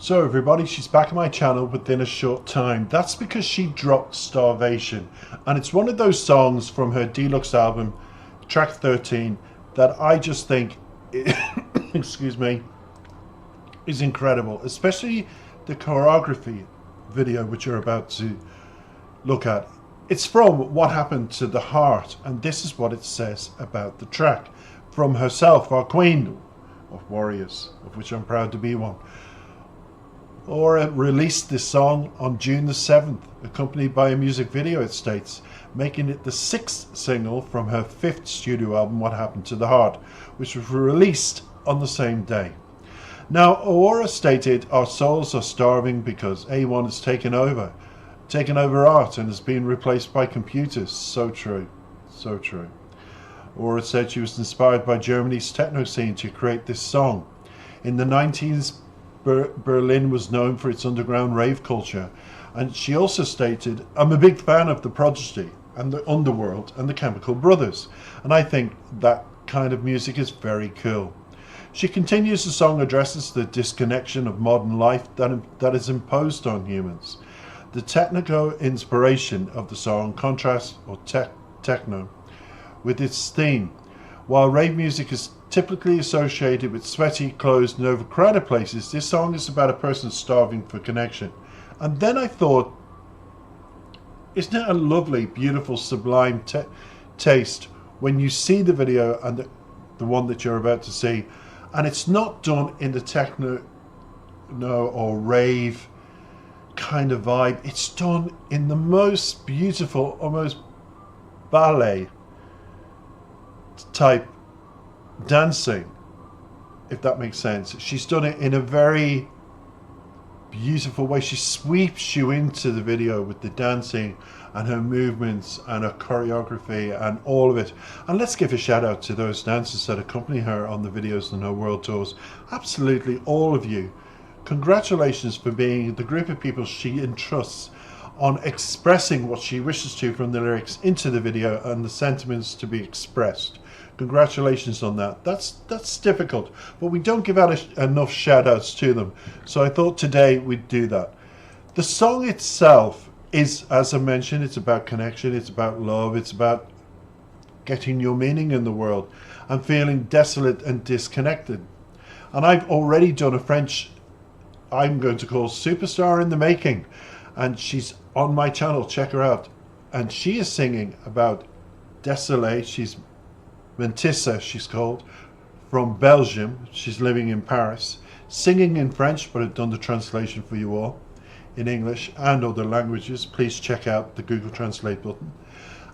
So everybody, she's back on my channel within a short time. That's because she dropped Starvation, and it's one of those songs from her deluxe album, track 13, that I just think, excuse me, is incredible, especially the choreography video which you're about to look at. It's from What Happened to the Heart, and this is what it says about the track from herself, our queen of warriors, of which I'm proud to be one. Aurora released this song on June the 7th, accompanied by a music video, it states, making it the 6th single from her 5th studio album, What Happened to the Heart, which was released on the same day. Now, Aurora stated, "Our souls are starving because A1 has taken over art and has been replaced by computers." So true, so true. Aurora said she was inspired by Germany's techno scene to create this song. In the 90s, Berlin was known for its underground rave culture, and she also stated, "I'm a big fan of the Prodigy and the Underworld and the Chemical Brothers, and I think that kind of music is very cool." She continues, the song addresses the disconnection of modern life that is imposed on humans. The technical inspiration of the song contrasts techno with its theme. While rave music is typically associated with sweaty, closed and overcrowded places, this song is about a person starving for connection. And then I thought, isn't it a lovely, beautiful, sublime taste when you see the video, and the one that you're about to see, and it's not done in the techno or rave kind of vibe. It's done in the most beautiful, almost ballet type dancing, if that makes sense. She's done it in a very beautiful way. She sweeps you into the video with the dancing and her movements and her choreography and all of it. And let's give a shout out to those dancers that accompany her on the videos and her world tours. Absolutely all of you. Congratulations for being the group of people she entrusts on expressing what she wishes to from the lyrics into the video and the sentiments to be expressed. Congratulations on that. That's difficult, but we don't give out enough shout outs to them. So I thought today we'd do that. The song itself is, as I mentioned, it's about connection, it's about love, it's about getting your meaning in the world and feeling desolate and disconnected. And I've already done a French, I'm going to call superstar in the making, and she's on my channel, check her out. And she is singing about Désolé. She's Mentissa, she's called, from Belgium. She's living in Paris, singing in French, but I've done the translation for you all in English and other languages. Please check out the Google Translate button.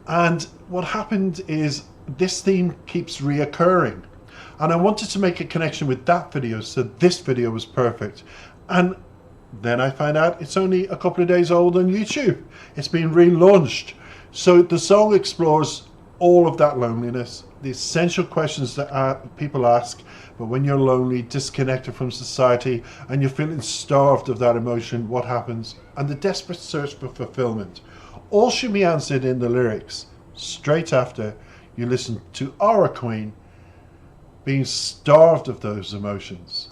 And what happened is this theme keeps reoccurring, and I wanted to make a connection with that video, so this video was perfect. And then I found out it's only a couple of days old on YouTube. It's been relaunched. So the song explores all of that loneliness, the essential questions that people ask, but when you're lonely, disconnected from society, and you're feeling starved of that emotion, what happens? And the desperate search for fulfillment. All should be answered in the lyrics, straight after you listen to our queen being starved of those emotions.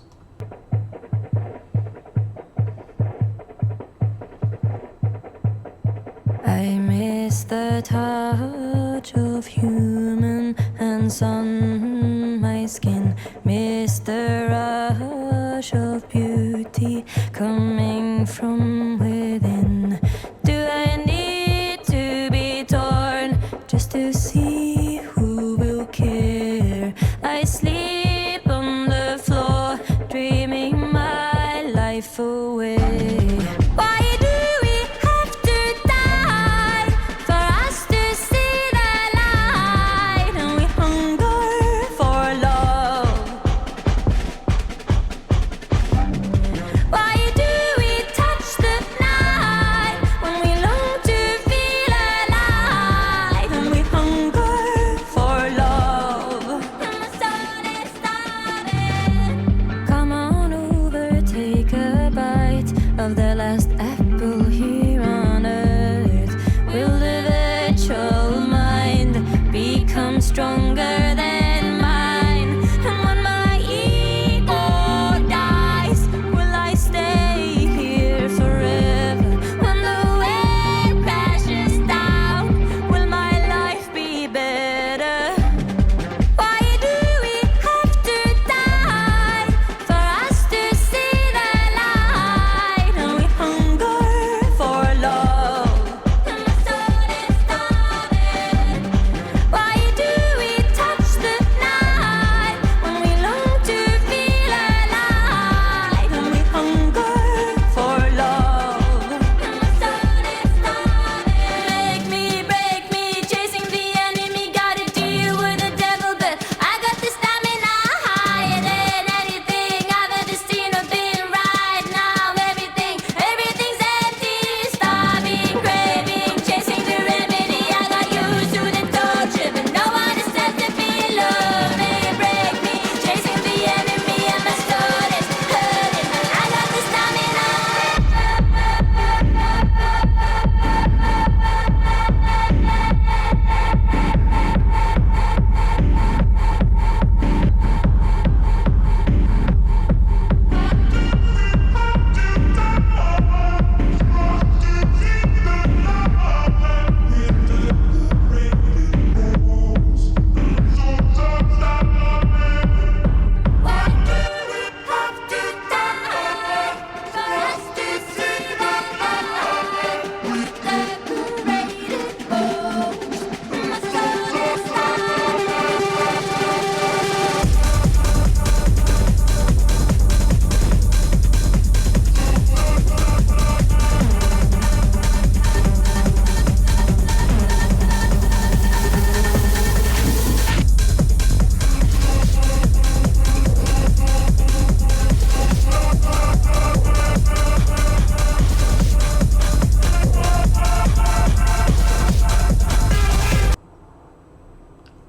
I miss the touch of human hands on my skin, miss the rush of beauty coming from within. Do I need to be torn just to see who will care? I sleep on the floor, dreaming my life away. Of the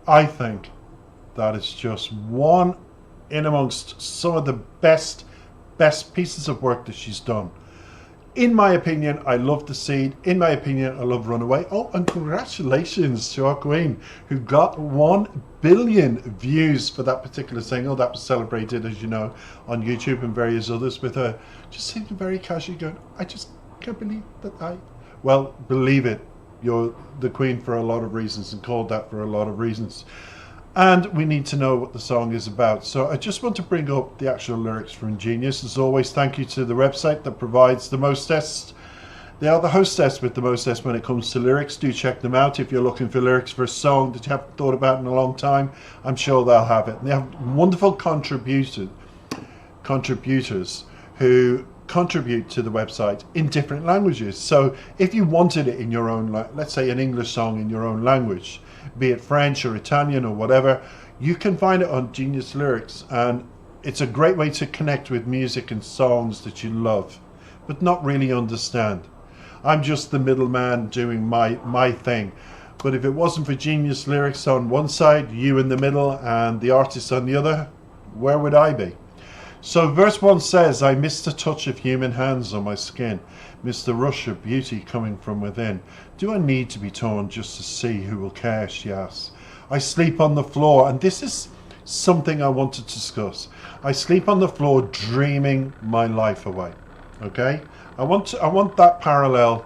I think that is just one in amongst some of the best pieces of work that she's done. In my opinion, I love The Seed. In my opinion, I love Runaway. Oh, and congratulations to our queen, who got 1 billion views for that particular single. That was celebrated, as you know, on YouTube and various others, with her just seeming very casually going, I just can't believe that well, believe it. You're the queen for a lot of reasons, and called that for a lot of reasons. And we need to know what the song is about. So I just want to bring up the actual lyrics from Genius. As always, thank you to the website that provides the mostest. They are the hostess with the mostest when it comes to lyrics. Do check them out if you're looking for lyrics for a song that you haven't thought about in a long time. I'm sure they'll have it. And they have wonderful contributors who contribute to the website in different languages. So if you wanted it in your own, let's say an English song in your own language, be it French or Italian or whatever, you can find it on Genius Lyrics, and it's a great way to connect with music and songs that you love but not really understand. I'm just the middleman doing my thing, but if it wasn't for Genius Lyrics on one side, you in the middle and the artist on the other, where would I be? So verse 1 says, I miss the touch of human hands on my skin, miss the rush of beauty coming from within. Do I need to be torn just to see who will care, she asks. I sleep on the floor, and this is something I want to discuss. I sleep on the floor dreaming my life away. Okay? I want that parallel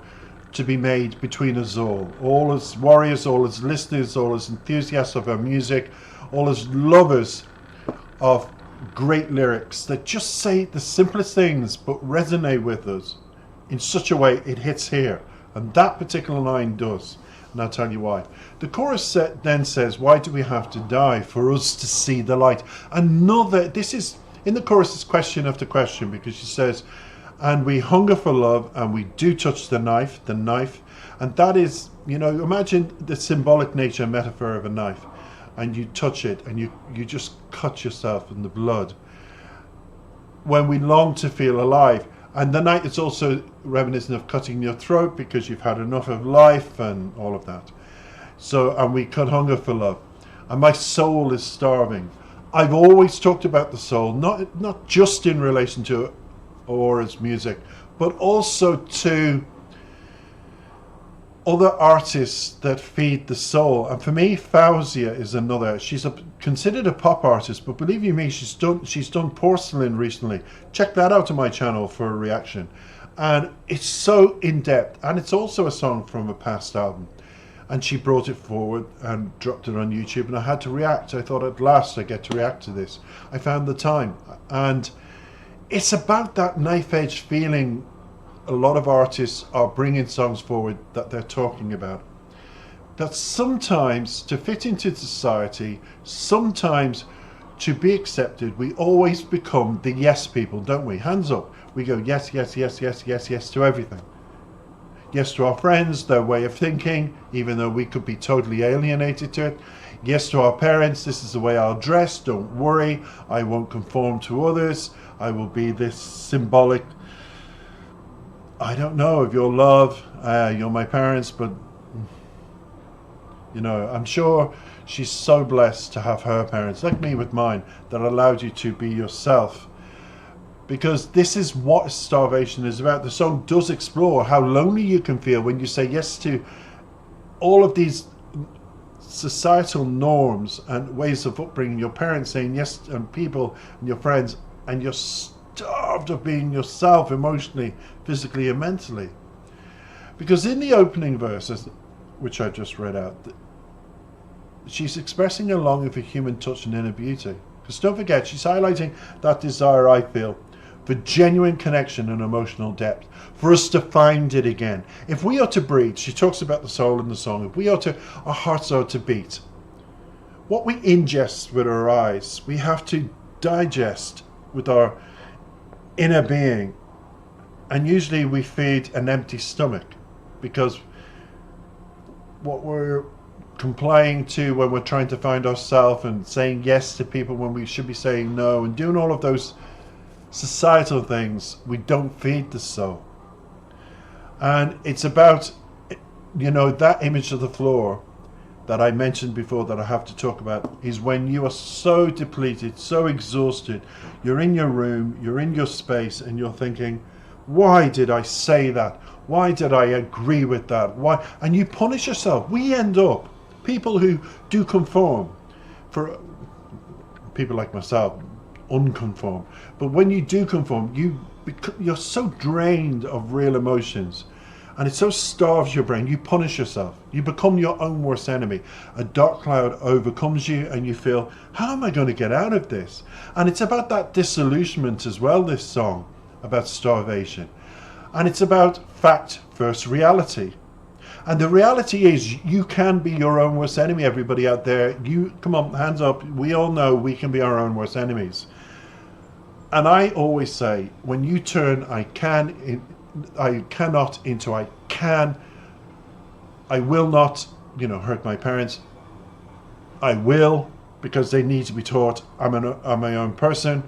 to be made between us all as warriors, all as listeners, all as enthusiasts of our music, all as lovers of great lyrics that just say the simplest things but resonate with us in such a way it hits here, and that particular line does, and I'll tell you why. The chorus then says, why do we have to die for us to see the light? This is in the chorus is question after question, because she says, and we hunger for love, and we do touch the knife, and that is, imagine the symbolic nature and metaphor of a knife, and you touch it and you just cut yourself in the blood. When we long to feel alive, and the night is also reminiscent of cutting your throat because you've had enough of life and all of that. So, and we cut hunger for love, and my soul is starving. I've always talked about the soul, not just in relation to Aurora's music, but also to other artists that feed the soul. And for me, Fauzia is another. She's considered a pop artist, but believe you me, she's done Porcelain recently. Check that out on my channel for a reaction. And it's so in-depth, and it's also a song from a past album. And she brought it forward and dropped it on YouTube, and I had to react. I thought, at last I get to react to this. I found the time. And it's about that knife-edge feeling. A lot of artists are bringing songs forward that they're talking about. That sometimes, to fit into society, sometimes to be accepted, we always become the yes people, don't we? Hands up. We go yes, yes, yes, yes, yes, yes to everything. Yes to our friends, their way of thinking, even though we could be totally alienated to it. Yes to our parents, this is the way I'll dress, don't worry, I won't conform to others, I will be this symbolic, I don't know, of your love, you're my parents, but I'm sure she's so blessed to have her parents, like me with mine, that allowed you to be yourself. Because this is what Starvation is about. The song does explore how lonely you can feel when you say yes to all of these societal norms and ways of upbringing. Your parents saying yes, and people and your friends, and you're starved of being yourself emotionally, physically and mentally. Because in the opening verses, which I just read out, she's expressing a longing for human touch and inner beauty. Because don't forget, she's highlighting that desire I feel for genuine connection and emotional depth, for us to find it again. If we are to breathe, she talks about the soul in the song, if we are to, our hearts are to beat. What we ingest with our eyes, we have to digest with our inner being. And usually we feed an empty stomach, because what we're complying to when we're trying to find ourselves and saying yes to people when we should be saying no, and doing all of those societal things, we don't feed the soul. And it's about, that image of the floor, that I mentioned before that I have to talk about is when you are so depleted, so exhausted, you're in your room, you're in your space, and you're thinking, why did I say that? Why did I agree with that? Why? And you punish yourself. We end up, people who do conform, for people like myself, unconform. But when you do conform, you're so drained of real emotions, and it so starves your brain. You punish yourself. You become your own worst enemy. A dark cloud overcomes you, and you feel, how am I going to get out of this? And it's about that disillusionment as well, this song, about starvation. And it's about fact versus reality. And the reality is, you can be your own worst enemy, everybody out there. You, come on, hands up. We all know we can be our own worst enemies. And I always say, when you turn I cannot into I can, I will not, hurt my parents. I will, because they need to be taught I'm my own person.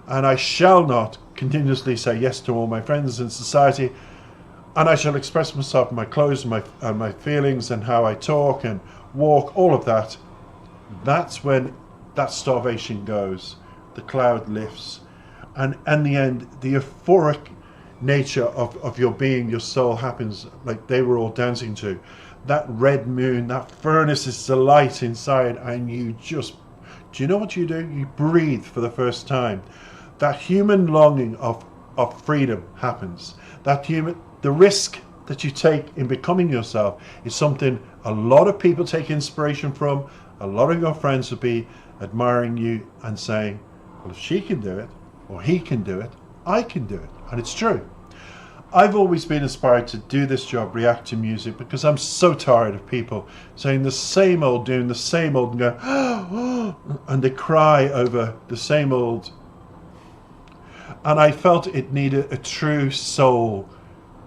And I shall not continuously say yes to all my friends in society. And I shall express myself in my clothes and my feelings and how I talk and walk, all of that. That's when that starvation goes. The cloud lifts. And in the end, the euphoric nature of your being, your soul happens like they were all dancing to. That red moon, that furnace is the light inside, and you just, do you know what you do? You breathe for the first time. That human longing of freedom happens. The risk that you take in becoming yourself is something a lot of people take inspiration from. A lot of your friends will be admiring you and saying, well, if she can do it, or he can do it, I can do it. And it's true. I've always been inspired to do this job, react to music, because I'm so tired of people saying the same old, doing the same old, and going, and they cry over the same old. And I felt it needed a true soul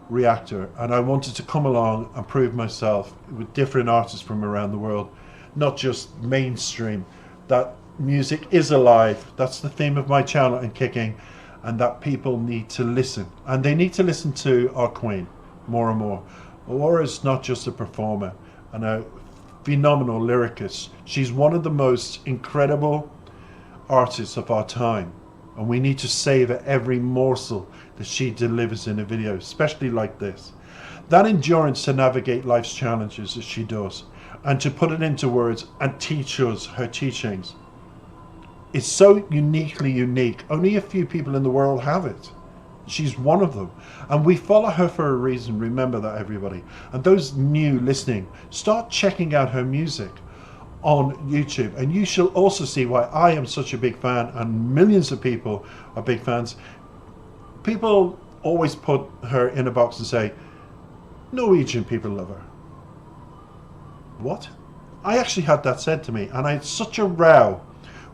reactor, and I wanted to come along and prove myself with different artists from around the world, not just mainstream, that music is alive. That's the theme of my channel and Kicking, and that people need to listen, and they need to listen to our queen more and more. Aurora is not just a performer and a phenomenal lyricist. She's one of the most incredible artists of our time, and we need to savor every morsel that she delivers in a video, especially like this. That endurance to navigate life's challenges as she does, and to put it into words and teach us her teachings. It's so uniquely unique. Only a few people in the world have it. She's one of them. And we follow her for a reason. Remember that, everybody. And those new listening, start checking out her music on YouTube. And you shall also see why I am such a big fan, and millions of people are big fans. People always put her in a box and say, Norwegian people love her. What? I actually had that said to me, and I had such a row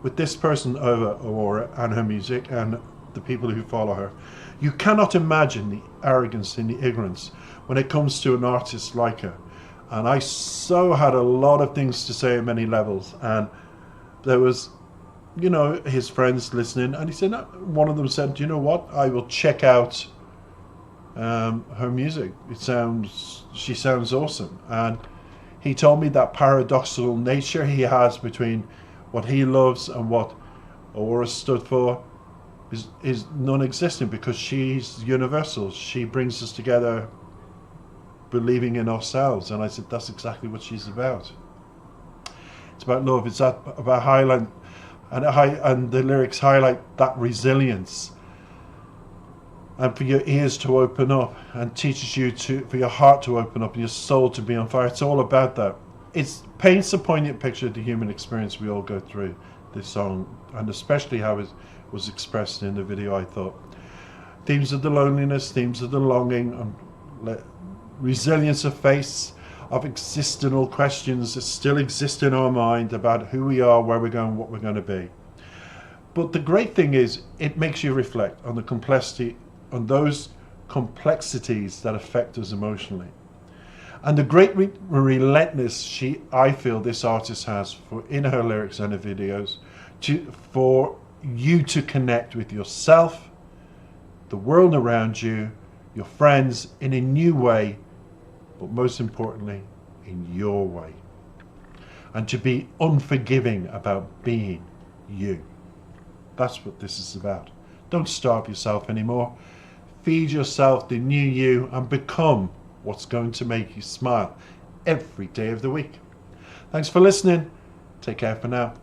with this person over Aurora and her music and the people who follow her. You cannot imagine the arrogance and the ignorance when it comes to an artist like her. And I so had a lot of things to say at many levels, and there was, his friends listening, and he said, one of them said, do you know what, I will check out her music. She sounds awesome. And he told me that paradoxical nature he has between what he loves and what Aurora stood for is non-existent, because she's universal. She brings us together believing in ourselves. And I said, that's exactly what she's about. It's about love. It's about highlight, and the lyrics highlight that resilience, and for your ears to open up, and teaches you for your heart to open up and your soul to be on fire. It's all about that. It paints a poignant picture of the human experience we all go through, this song, and especially how it was expressed in the video. I thought themes of the loneliness, themes of the longing, and resilience of face, of existential questions that still exist in our mind about who we are, where we're going, what we're going to be. But the great thing is, it makes you reflect on the complexity, on those complexities that affect us emotionally. And the great relentless I feel this artist has in her lyrics and her videos, for you to connect with yourself, the world around you, your friends, in a new way, but most importantly, in your way. and to be unforgiving about being you. That's what this is about. Don't starve yourself anymore. Feed yourself the new you and become what's going to make you smile every day of the week. Thanks for listening. Take care for now.